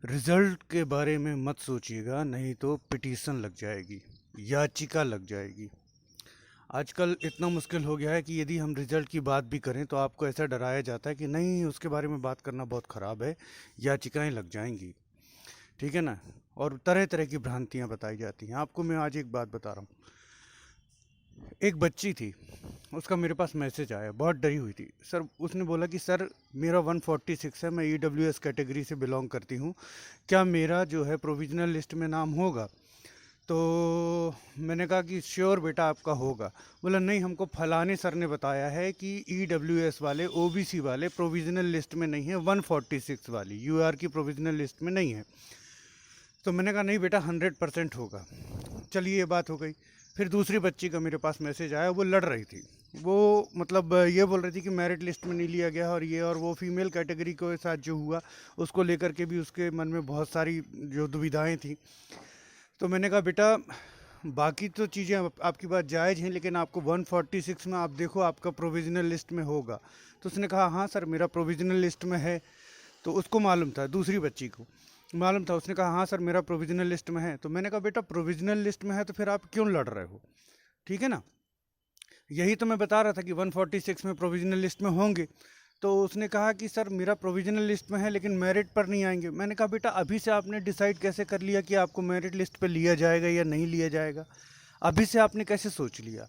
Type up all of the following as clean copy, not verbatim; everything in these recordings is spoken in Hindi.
रिजल्ट के बारे में मत सोचिएगा, नहीं तो पिटीशन लग जाएगी, याचिका लग जाएगी। आजकल इतना मुश्किल हो गया है कि यदि हम रिजल्ट की बात भी करें तो आपको ऐसा डराया जाता है कि नहीं, उसके बारे में बात करना बहुत ख़राब है, याचिकाएं लग जाएंगी। ठीक है ना। और तरह तरह की भ्रांतियां बताई जाती हैं। आपको मैं आज एक बात बता रहा हूँ। एक बच्ची थी, उसका मेरे पास मैसेज आया, बहुत डरी हुई थी। सर, उसने बोला कि सर, मेरा 146 है, मैं ईडब्ल्यूएस कैटेगरी से बिलोंग करती हूँ, क्या मेरा जो है प्रोविजनल लिस्ट में नाम होगा? तो मैंने कहा कि श्योर बेटा, आपका होगा। बोला नहीं, हमको फलाने सर ने बताया है कि ईडब्ल्यूएस वाले, ओबीसी वाले प्रोविजनल लिस्ट में नहीं है, 146 वाली यूआर की प्रोविजनल लिस्ट में नहीं है। तो मैंने कहा नहीं बेटा, 100% होगा। चलिए, ये बात हो गई। फिर दूसरी बच्ची का मेरे पास मैसेज आया, वो लड़ रही थी। वो मतलब ये बोल रही थी कि मेरिट लिस्ट में नहीं लिया गया, और ये और वो फीमेल कैटेगरी के साथ जो हुआ उसको लेकर के भी उसके मन में बहुत सारी जो दुविधाएं थी। तो मैंने कहा बेटा, बाकी तो चीज़ें आपकी बात जायज़ हैं, लेकिन आपको 146 में आप देखो, आपका प्रोविजनल लिस्ट में होगा। तो उसने कहा हाँ सर, मेरा प्रोविजनल लिस्ट में है। तो उसको मालूम था, दूसरी बच्ची को मालूम था। उसने कहा हाँ सर, मेरा प्रोविजनल लिस्ट में है। तो मैंने कहा बेटा, प्रोविजनल लिस्ट में है तो फिर आप क्यों लड़ रहे हो? ठीक है ना। यही तो मैं बता रहा था कि 146 में प्रोविजनल लिस्ट में होंगे। तो उसने कहा कि सर, मेरा प्रोविजनल लिस्ट में है लेकिन मेरिट पर नहीं आएंगे। मैंने कहा बेटा, अभी से आपने डिसाइड कैसे कर लिया कि आपको मेरिट लिस्ट पे लिया जाएगा या नहीं लिया जाएगा? अभी से आपने कैसे सोच लिया?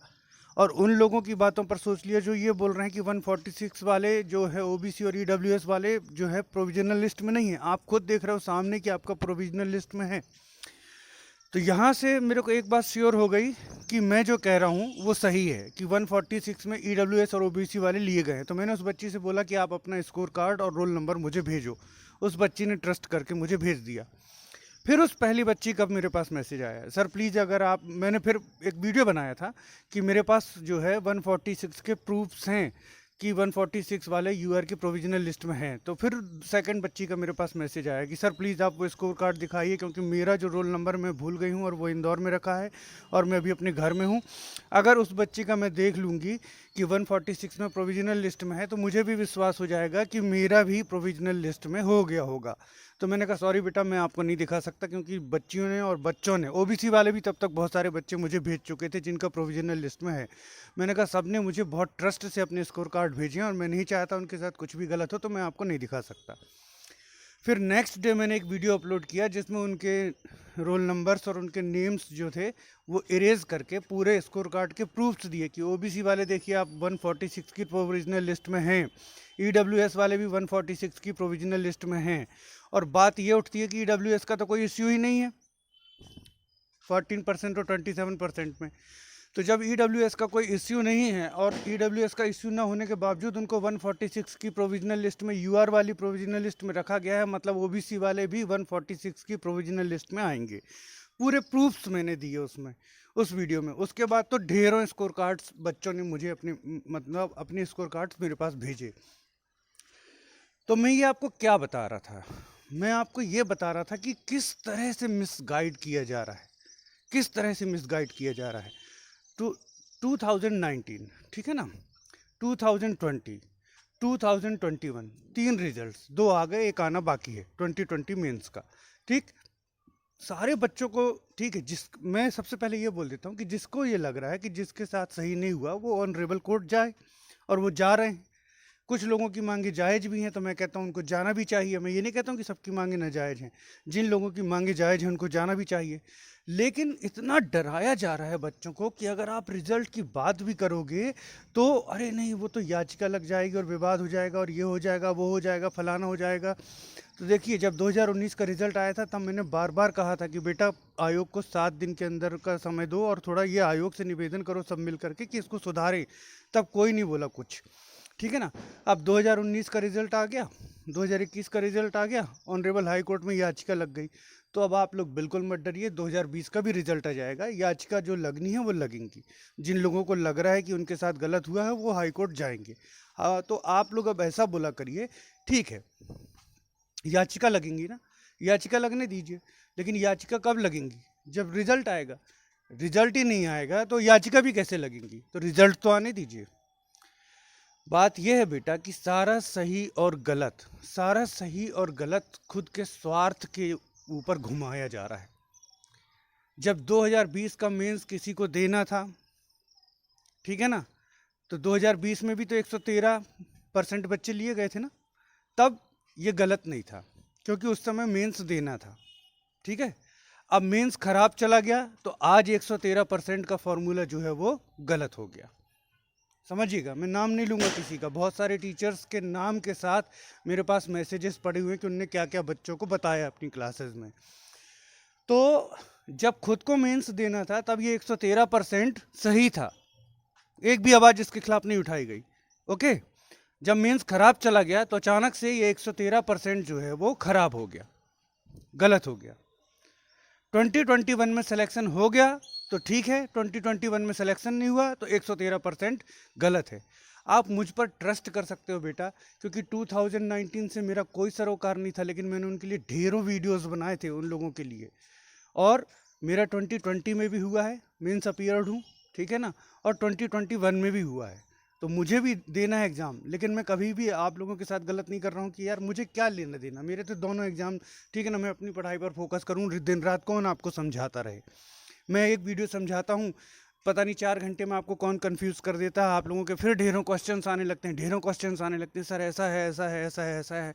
और उन लोगों की बातों पर सोच लिया जो ये बोल रहे हैं कि 146 वाले जो है ओबीसी और ईडब्ल्यूएस वाले जो है प्रोविजनल लिस्ट में नहीं है। आप खुद देख रहे हो सामने कि आपका प्रोविजनल लिस्ट में है। तो यहाँ से मेरे को एक बात श्योर हो गई कि मैं जो कह रहा हूँ वो सही है, कि 146 में ईडब्ल्यूएस और ओबीसी वाले लिए गए हैं। तो मैंने उस बच्ची से बोला कि आप अपना स्कोर कार्ड और रोल नंबर मुझे भेजो। उस बच्ची ने ट्रस्ट करके मुझे भेज दिया। फिर उस पहली बच्ची का मेरे पास मैसेज आया, सर प्लीज़, अगर आप, मैंने फिर एक वीडियो बनाया था कि मेरे पास जो है 146 के प्रूफ्स हैं कि 146 वाले यूआर की प्रोविजनल लिस्ट में हैं। तो फिर सेकंड बच्ची का मेरे पास मैसेज आया कि सर प्लीज़ आप वो स्कोर कार्ड दिखाइए, क्योंकि मेरा जो रोल नंबर मैं भूल गई हूँ और वो इंदौर में रखा है और मैं अभी अपने घर में हूँ। अगर उस बच्ची का मैं देख लूँगी कि 146 में प्रोविजनल लिस्ट में है तो मुझे भी विश्वास हो जाएगा कि मेरा भी प्रोविजनल लिस्ट में हो गया होगा। तो मैंने कहा सॉरी बेटा, मैं आपको नहीं दिखा सकता, क्योंकि बच्चियों ने और बच्चों ने, ओबीसी वाले भी तब तक बहुत सारे बच्चे मुझे भेज चुके थे जिनका प्रोविजनल लिस्ट में है। मैंने कहा सबने मुझे बहुत ट्रस्ट से अपने स्कोर कार्ड भेजे हैं और मैं नहीं चाहता उनके साथ कुछ भी गलत हो, तो मैं आपको नहीं दिखा सकता। फिर नेक्स्ट डे मैंने एक वीडियो अपलोड किया जिसमें उनके रोल नंबर्स और उनके नेम्स जो थे वो इरेज करके पूरे स्कोर कार्ड के प्रूफ्स दिए कि ओबीसी वाले देखिए आप 146 की प्रोविजनल लिस्ट में हैं, ईडब्ल्यूएस वाले भी 146 की प्रोविजनल लिस्ट में हैं। और बात ये उठती है कि ईडब्ल्यूएस का तो कोई इश्यू ही नहीं है 14% और 27% में। तो जब ईडब्ल्यूएस का कोई इश्यू नहीं है और ईडब्ल्यूएस का इश्यू ना होने के बावजूद उनको 146 की प्रोविजनल लिस्ट में, यूआर वाली प्रोविजनल लिस्ट में रखा गया है, मतलब ओबीसी वाले भी 146 की प्रोविजनल लिस्ट में आएंगे। पूरे प्रूफ्स मैंने दिए उसमें, उस वीडियो में। उसके बाद तो ढेरों स्कोर कार्ड्स बच्चों ने मुझे अपने, मतलब अपने स्कोर कार्ड्स मेरे पास भेजे। तो मैं ये आपको क्या बता रहा था? मैं आपको ये बता रहा था कि किस तरह से मिसगाइड किया जा रहा है, किस तरह से मिसगाइड किया जा रहा है। टू 2019, ठीक है ना, 2020, 2021, तीन रिजल्ट्स, दो आ गए, एक आना बाकी है 2020 मेंस का। ठीक, सारे बच्चों को, ठीक है, मैं सबसे पहले ये बोल देता हूँ कि जिसको ये लग रहा है कि जिसके साथ सही नहीं हुआ वो ऑनरेबल कोर्ट जाए, और वो जा रहे हैं। कुछ लोगों की मांगे जायज़ भी हैं, तो मैं कहता हूँ उनको जाना भी चाहिए। मैं ये नहीं कहता हूँ कि सबकी मांगे नाजायज़ हैं। जिन लोगों की मांगे जायज़ हैं उनको जाना भी चाहिए। लेकिन इतना डराया जा रहा है बच्चों को कि अगर आप रिजल्ट की बात भी करोगे तो अरे नहीं, वो तो याचिका लग जाएगी और विवाद हो जाएगा और ये हो जाएगा, वो हो जाएगा, फलाना हो जाएगा। तो देखिए, जब 2019 का रिजल्ट आया था तब मैंने बार बार कहा था कि बेटा, आयोग को 7 दिन के अंदर का समय दो और थोड़ा ये आयोग से निवेदन करो सब मिल करके कि इसको सुधारें। तब कोई नहीं बोला कुछ। ठीक है ना। अब 2019 का रिजल्ट आ गया, 2021 का रिजल्ट आ गया, ऑनरेबल हाई कोर्ट में याचिका लग गई। तो अब आप लोग बिल्कुल मत डरिए, 2020 का भी रिजल्ट आ जाएगा, याचिका जो लगनी है वो लगेंगी। जिन लोगों को लग रहा है कि उनके साथ गलत हुआ है वो हाई कोर्ट जाएंगे। तो आप लोग अब ऐसा बोला करिए, ठीक है, याचिका लगेंगी ना, याचिका लगने दीजिए, लेकिन याचिका कब लगेंगी? जब रिजल्ट आएगा। रिजल्ट ही नहीं आएगा तो याचिका भी कैसे लगेंगी? तो रिजल्ट तो आने दीजिए। बात यह है बेटा कि सारा सही और गलत खुद के स्वार्थ के ऊपर घुमाया जा रहा है। जब 2020 का मेंस किसी को देना था, ठीक है ना, तो 2020 में भी तो 113% बच्चे लिए गए थे ना, तब ये गलत नहीं था क्योंकि उस समय मेंस देना था, ठीक है। अब मेंस खराब चला गया तो आज 113% का फॉर्मूला जो है वो गलत हो गया। समझिएगा, मैं नाम नहीं लूँगा किसी का, बहुत सारे टीचर्स के नाम के साथ मेरे पास मैसेजेस पड़े हुए हैं कि उनने क्या क्या बच्चों को बताया अपनी क्लासेस में। तो जब खुद को मेंस देना था तब ये 113% सही था, एक भी आवाज़ इसके खिलाफ नहीं उठाई गई। ओके, जब मेंस खराब चला गया तो अचानक से ये 113% जो है वो खराब हो गया, गलत हो गया। 2021 में सिलेक्शन हो गया तो ठीक है, 2021 में सिलेक्शन नहीं हुआ तो 113% गलत है। आप मुझ पर ट्रस्ट कर सकते हो बेटा, क्योंकि 2019 से मेरा कोई सरोकार नहीं था, लेकिन मैंने उनके लिए ढेरों वीडियोस बनाए थे उन लोगों के लिए, और मेरा 2020 में भी हुआ है, मीन्स अपीयर्ड हूँ, ठीक है ना, और 2021 में भी हुआ है, तो मुझे भी देना है एग्ज़ाम। लेकिन मैं कभी भी आप लोगों के साथ गलत नहीं कर रहा हूँ कि यार मुझे क्या लेना देना, मेरे तो दोनों एग्ज़ाम, ठीक है ना, मैं अपनी पढ़ाई पर फोकस करूँ, दिन रात कौन आपको समझाता रहे। मैं एक वीडियो समझाता हूँ, पता नहीं 4 घंटे में आपको कौन कंफ्यूज कर देता है, आप लोगों के फिर ढेरों क्वेश्चंस आने लगते हैं, सर ऐसा है, ऐसा है, ऐसा है, ऐसा है।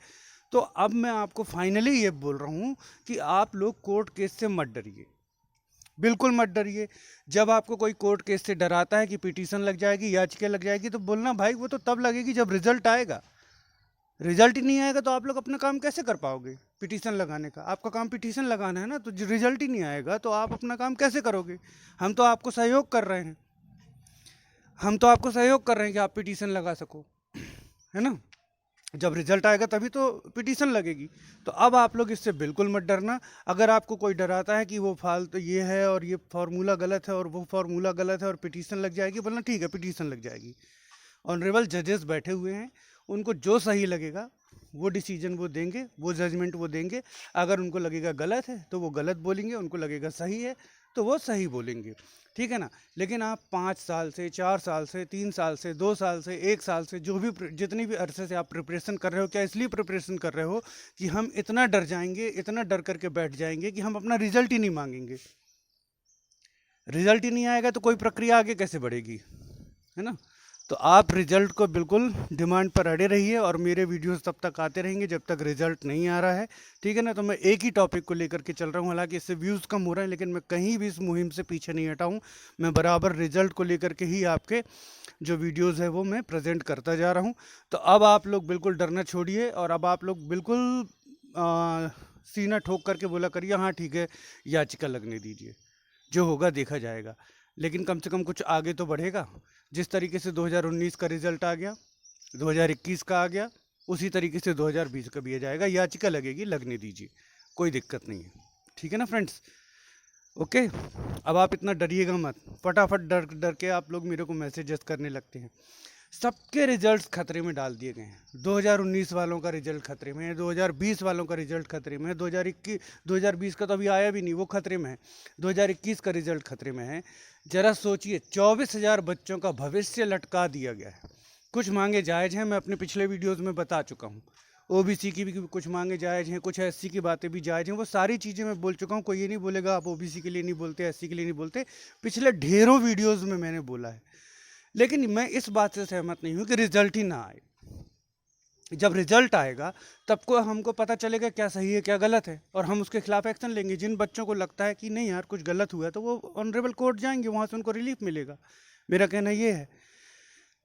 तो अब मैं आपको फाइनली ये बोल रहा हूँ कि आप लोग कोर्ट केस से मत डरिए, बिल्कुल मत डरिए। जब आपको कोई कोर्ट केस से डराता है कि पिटीशन लग जाएगी, याचिका लग जाएगी, तो बोलना भाई वो तो तब लगेगी जब रिजल्ट आएगा। रिजल्ट ही नहीं आएगा तो आप लोग अपना काम कैसे कर पाओगे? पिटीशन लगाने का आपका काम पिटीशन लगाना है ना, तो रिजल्ट ही नहीं आएगा तो आप अपना काम कैसे करोगे? हम तो आपको सहयोग कर रहे हैं, कि आप पिटीशन लगा सको, है ना। जब रिजल्ट आएगा तभी तो पिटीशन लगेगी। तो अब आप लोग इससे बिल्कुल मत डरना। अगर आपको कोई डराता है कि वो फालतू ये है और ये फार्मूला गलत है और वो फार्मूला गलत है और पिटीशन लग जाएगी, बोलना ठीक है पिटीशन लग जाएगी। ऑनरेबल जजेस बैठे हुए हैं, उनको जो सही लगेगा वो डिसीजन वो देंगे, वो जजमेंट वो देंगे। अगर उनको लगेगा गलत है तो वो गलत बोलेंगे, उनको लगेगा सही है तो वो सही बोलेंगे, ठीक है ना। लेकिन आप 5 साल से, 4 साल से, 3 साल से, 2 साल से, 1 साल से, जो भी जितनी भी अरसे से आप प्रिपरेशन कर रहे हो, क्या इसलिए प्रिपरेशन कर रहे हो कि हम इतना डर जाएंगे, इतना डर करके बैठ जाएंगे कि हम अपना रिजल्ट ही नहीं मांगेंगे? रिजल्ट ही नहीं आएगा तो कोई प्रक्रिया आगे कैसे बढ़ेगी, है ना। तो आप रिजल्ट को बिल्कुल डिमांड पर अड़े रहिए और मेरे वीडियोस तब तक आते रहेंगे जब तक रिजल्ट नहीं आ रहा है, ठीक है ना। तो मैं एक ही टॉपिक को लेकर के चल रहा हूँ, हालांकि इससे व्यूज़ कम हो रहे हैं, लेकिन मैं कहीं भी इस मुहिम से पीछे नहीं हटा हूँ। मैं बराबर रिजल्ट को लेकर के ही आपके जो वीडियोज़ है वो मैं प्रेजेंट करता जा रहा हूँ। तो अब आप लोग बिल्कुल डरना छोड़िए और अब आप लोग बिल्कुल सीना ठोक करके बोला करिए हाँ ठीक है, याचिका लगने दीजिए, जो होगा देखा जाएगा। लेकिन कम से कम कुछ आगे तो बढ़ेगा। जिस तरीके से 2019 का रिजल्ट आ गया, 2021 का आ गया, उसी तरीके से 2020 का भी आ जाएगा। याचिका लगेगी, लगने दीजिए, कोई दिक्कत नहीं है, ठीक है ना फ्रेंड्स। ओके, अब आप इतना डरिएगा मत। फटाफट डर डर के आप लोग मेरे को मैसेजेस करने लगते हैं। सबके रिजल्ट्स खतरे में डाल दिए गए हैं। 2019 वालों का रिजल्ट खतरे में है, 2020 वालों का रिजल्ट खतरे में है, 2020 का तो अभी आया भी नहीं, वो खतरे में है, 2021 का रिजल्ट खतरे में है। जरा सोचिए, 24,000 बच्चों का भविष्य लटका दिया गया है। कुछ मांगे जायज़ हैं, मैं अपने पिछले वीडियोज़ में बता चुका हूँ। ओबीसी की भी कुछ मांगे जायज़ हैं, कुछ एससी की बातें भी जायज़ हैं, वो सारी चीज़ें मैं बोल चुका हूँ। कोई ये नहीं बोलेगा आप ओबीसी के लिए नहीं बोलते, एससी के लिए नहीं बोलते, पिछले ढेरों वीडियोज़ में मैंने बोला है। लेकिन मैं इस बात से सहमत नहीं हूँ कि रिजल्ट ही ना आए। जब रिजल्ट आएगा तब को हमको पता चलेगा क्या सही है क्या गलत है, और हम उसके खिलाफ एक्शन लेंगे। जिन बच्चों को लगता है कि नहीं यार कुछ गलत हुआ है तो वो ऑनरेबल कोर्ट जाएंगे, वहाँ से उनको रिलीफ मिलेगा। मेरा कहना ये है,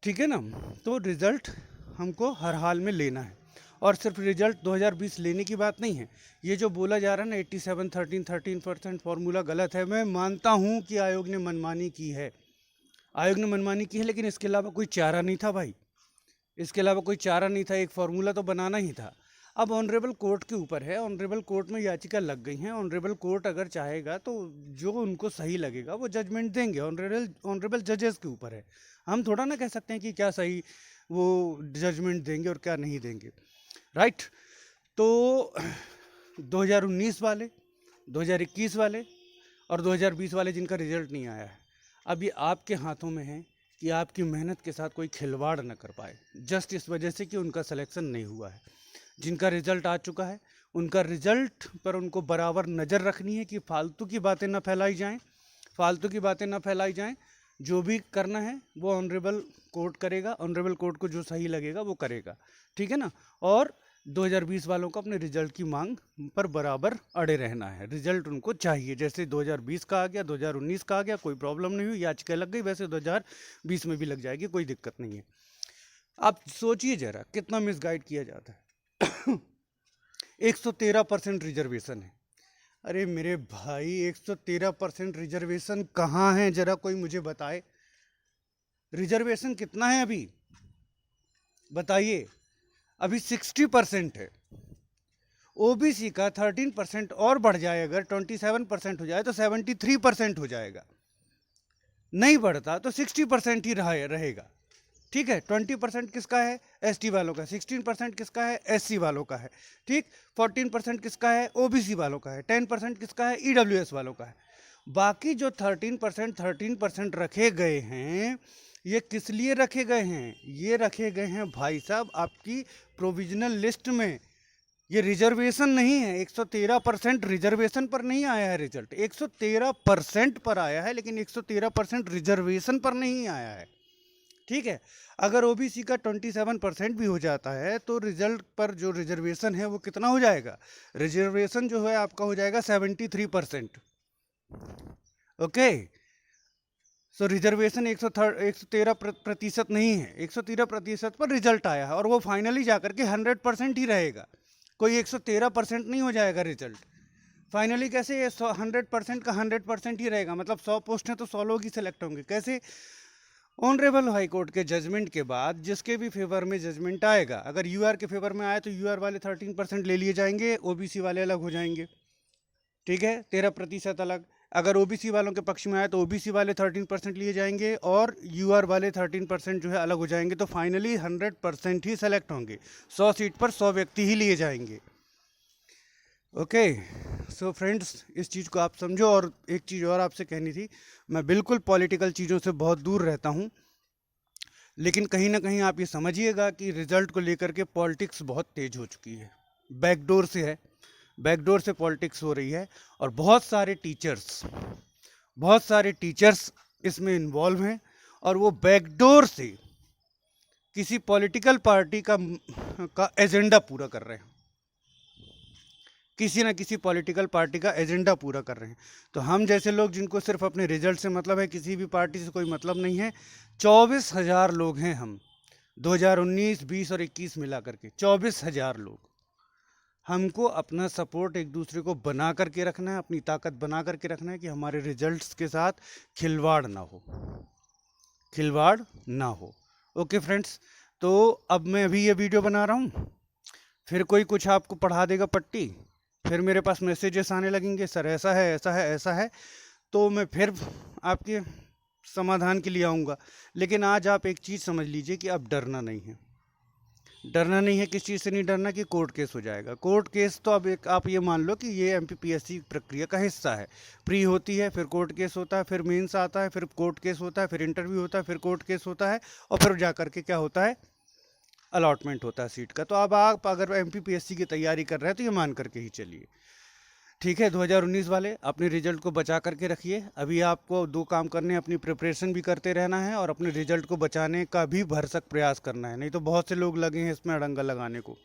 ठीक है ना। तो रिजल्ट हमको हर हाल में लेना है, और सिर्फ रिजल्ट 2020 लेने की बात नहीं है। ये जो बोला जा रहा है ना 87-13% फॉर्मूला गलत है, मैं मानता हूँ कि आयोग ने मनमानी की है, लेकिन इसके अलावा कोई चारा नहीं था भाई, इसके अलावा कोई चारा नहीं था, एक फार्मूला तो बनाना ही था। अब ऑनरेबल कोर्ट के ऊपर है, ऑनरेबल कोर्ट में याचिका लग गई हैं, ऑनरेबल कोर्ट अगर चाहेगा तो जो उनको सही लगेगा वो जजमेंट देंगे, ऑनरेबल जजेस के ऊपर है। हम थोड़ा ना कह सकते हैं कि क्या सही वो जजमेंट देंगे और क्या नहीं देंगे, राइट। तो 2019 वाले, 2021 वाले और 2020 वाले जिनका रिजल्ट नहीं आया है, अब ये आपके हाथों में है कि आपकी मेहनत के साथ कोई खिलवाड़ न कर पाए, जस्ट इस वजह से कि उनका सिलेक्शन नहीं हुआ है। जिनका रिजल्ट आ चुका है उनका रिजल्ट पर उनको बराबर नज़र रखनी है कि फालतू की बातें ना फैलाई जाएं, फालतू की बातें ना फैलाई जाएं। जो भी करना है वो ऑनरेबल कोर्ट करेगा, ऑनरेबल कोर्ट को जो सही लगेगा वो करेगा, ठीक है ना। और 2020 वालों को अपने रिजल्ट की मांग पर बराबर अड़े रहना है। रिजल्ट उनको चाहिए, जैसे 2020 का आ गया, 2019 का आ गया, कोई प्रॉब्लम नहीं हुई, याचिका लग गई, वैसे 2020 में भी लग जाएगी, कोई दिक्कत नहीं है। आप सोचिए जरा कितना मिसगाइड किया जाता है। 113% रिजर्वेशन है। अरे मेरे भाई 113% रिजर्वेशन कहाँ है, जरा कोई मुझे बताए। रिजर्वेशन कितना है अभी बताइए। अभी 60% है। ओबीसी का 13% और बढ़ जाए, अगर 27% हो जाए तो 73% हो जाएगा। नहीं बढ़ता तो 60% ही रहेगा, ठीक है। 20% किसका है, एसटी वालों का। 16% किसका है, एससी वालों का है, ठीक। 14% किसका है, ओबीसी वालों का है। 10% किसका है, ईडब्ल्यूएस वालों का है। बाकी जो 13% रखे गए हैं, ये किस लिए रखे गए हैं? ये रखे गए हैं भाई साहब आपकी प्रोविजनल लिस्ट में। ये रिजर्वेशन नहीं है। 113% रिजर्वेशन पर नहीं आया है रिजल्ट, 113% पर आया है, लेकिन 113% रिजर्वेशन पर नहीं आया है, ठीक है। अगर ओबीसी का 27% भी हो जाता है तो रिजल्ट पर जो रिजर्वेशन है वो कितना हो जाएगा? रिजर्वेशन जो है आपका हो जाएगा 73%। ओके, सो रिजर्वेशन 113% नहीं है, 113% पर रिजल्ट आया है और वो फाइनली जाकर के 100% ही रहेगा। कोई 113% नहीं हो जाएगा रिजल्ट। फाइनली कैसे? 100% का 100% ही रहेगा, मतलब 100 पोस्ट हैं तो 100 लोग ही सिलेक्ट होंगे। कैसे? ऑनरेबल हाई कोर्ट के जजमेंट के बाद जिसके भी फेवर में जजमेंट आएगा, अगर यूआर के फेवर में आए तो यूआर वाले 13% ले लिए जाएंगे, ओबीसी वाले अलग हो जाएंगे, ठीक है, 13% अलग। अगर ओबीसी वालों के पक्ष में आए तो ओबीसी वाले 13% लिए जाएंगे और यूआर वाले 13% जो है अलग हो जाएंगे। तो फाइनली 100% ही सेलेक्ट होंगे, 100 सीट पर 100 व्यक्ति ही लिए जाएंगे। ओके, सो फ्रेंड्स, इस चीज़ को आप समझो। और एक चीज़ और आपसे कहनी थी, मैं बिल्कुल पॉलिटिकल चीज़ों से बहुत दूर रहता हूँ, लेकिन कहीं ना कहीं आप ये समझिएगा कि रिजल्ट को लेकर के पॉलिटिक्स बहुत तेज हो चुकी है। बैकडोर से है, बैकडोर से पॉलिटिक्स हो रही है और बहुत सारे टीचर्स इसमें इन्वॉल्व हैं और वो बैकडोर से किसी पॉलिटिकल पार्टी का एजेंडा पूरा कर रहे हैं, किसी ना किसी पॉलिटिकल पार्टी का एजेंडा पूरा कर रहे हैं। तो हम जैसे लोग जिनको सिर्फ अपने रिजल्ट से मतलब है, किसी भी पार्टी से कोई मतलब नहीं है, 24,000 लोग हैं हम, 2019, 20 और 21 मिला करके 24,000 लोग। हमको अपना सपोर्ट एक दूसरे को बना करके रखना है, अपनी ताकत बना करके रखना है कि हमारे रिजल्ट्स के साथ खिलवाड़ ना हो, खिलवाड़ ना हो। ओके फ्रेंड्स, तो अब मैं अभी ये वीडियो बना रहा हूँ, फिर कोई कुछ आपको पढ़ा देगा पट्टी, फिर मेरे पास मैसेजेस आने लगेंगे, सर ऐसा है ऐसा है ऐसा है, तो मैं फिर आपके समाधान के लिए आऊँगा। लेकिन आज आप एक चीज़ समझ लीजिए कि अब डरना नहीं है। डरना नहीं है, किस चीज़ से नहीं डरना? कि कोर्ट केस हो जाएगा। कोर्ट केस तो अब एक आप ये मान लो कि ये एमपीपीएससी प्रक्रिया का हिस्सा है। प्री होती है, फिर कोर्ट केस होता है, फिर मेंस आता है, फिर कोर्ट केस होता है, फिर इंटरव्यू होता है, फिर कोर्ट केस होता है, और फिर जा करके क्या होता है? अलॉटमेंट होता है सीट का। तो अब आप अगर एमपीपीएससी की तैयारी कर रहे हैं तो ये मान करके ही चलिए, ठीक है। 2019 वाले अपने रिजल्ट को बचा करके रखिए। अभी आपको दो काम करने, अपनी प्रिपरेशन भी करते रहना है और अपने रिजल्ट को बचाने का भी भरसक प्रयास करना है, नहीं तो बहुत से लोग लगे हैं इसमें अड़ंगा लगाने को।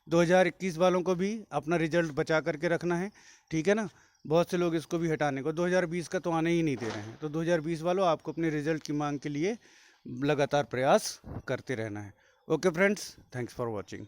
2021 वालों को भी अपना रिजल्ट बचा करके रखना है, ठीक है ना। बहुत से लोग इसको भी हटाने को, 2020 का तो आने ही नहीं दे रहे हैं। तो 2020 वालों, आपको अपने रिजल्ट की मांग के लिए लगातार प्रयास करते रहना है। Okay friends, thanks for watching.